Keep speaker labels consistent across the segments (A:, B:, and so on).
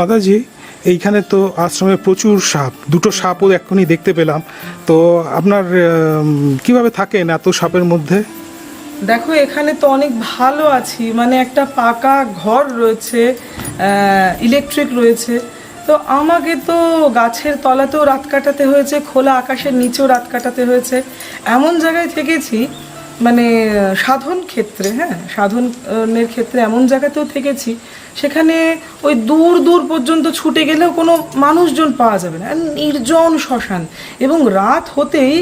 A: মাতাজি, এইখানে তো আশ্রমে প্রচুর সাপ, দুটো সাপও এক্ষুনি দেখতে পেলাম। তো আপনার কিভাবে থাকেন এত সাপের মধ্যে?
B: দেখো, এখানে তো অনেক ভালো আছি, মানে একটা পাকা ঘর রয়েছে, ইলেকট্রিক রয়েছে। তো আমাকে তো গাছের তলাতেও রাত কাটাতে হয়েছে, খোলা আকাশের নিচেও রাত কাটাতে হয়েছে। এমন জায়গায় থেকেছি, মানে সাধন ক্ষেত্রে, হ্যাঁ, সাধনের ক্ষেত্রে এমন জায়গাতেও থেকেছি সেখানে ওই দূর দূর পর্যন্ত ছুটে গেলেও কোনো মানুষজন পাওয়া যাবে না, নির্জন শ্মশান। এবং রাত হতেই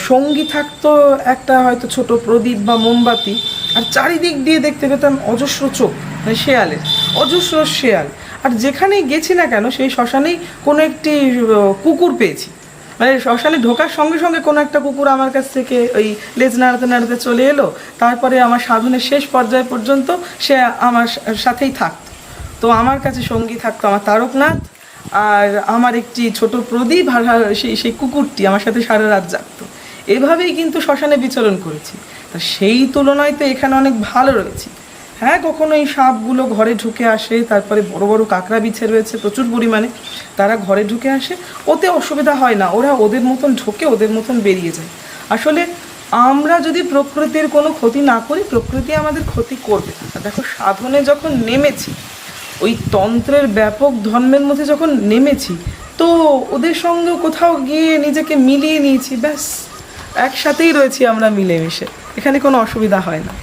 B: সঙ্গী থাকতো একটা হয়তো ছোট প্রদীপ বা মোমবাতি, আর চারিদিক দিয়ে দেখতে পেতাম অজস্র চোখ, মানে শেয়ালের অজস্র শেয়াল। আর যেখানেই গেছি না কেন সেই শ্মশানেই কোনো একটি কুকুর পেয়েছি, মানে শ্মশানে ঢোকার সঙ্গে সঙ্গে কোনো একটা কুকুর আমার কাছ থেকে ওই লেজ নাড়াতে নাড়াতে চলে এলো। তারপরে আমার সাধনের শেষ পর্যায় পর্যন্ত সে আমার সাথেই থাকতো। তো আমার কাছে সঙ্গী থাকতো আমার তারকনাথ, আর আমার একটি ছোট প্রদীপ, আর সেই কুকুরটি আমার সাথে সারা রাত জাগতো। এভাবেই কিন্তু শ্মশানে বিচরণ করেছি। তা সেই তুলনায় তো এখানে অনেক ভালো রয়েছি। হ্যাঁ, কখনো এই সাপগুলো ঘরে ঢুকে আসে, তারপরে বড় বড় কাঁকড়া বিছে রয়েছে প্রচুর পরিমাণে, তারা ঘরে ঢুকে আসে, ওতে অসুবিধা হয় না, ওরা ওদের মতন ঢোকে, ওদের মতন বেরিয়ে যায়। আসলে আমরা যদি প্রকৃতির কোনো ক্ষতি না করি, প্রকৃতি আমাদের ক্ষতি করবে না। দেখো, সাধনে যখন নেমেছি, ওই তন্ত্রের ব্যাপক ধর্মের মধ্যে যখন নেমেছি, তো ওদের সঙ্গে কোথাও গিয়ে নিজেকে মিলিয়ে নিয়েছি, ব্যাস একসাথেই রয়েছি আমরা মিলেমিশে, এখানে কোনো অসুবিধা হয় না।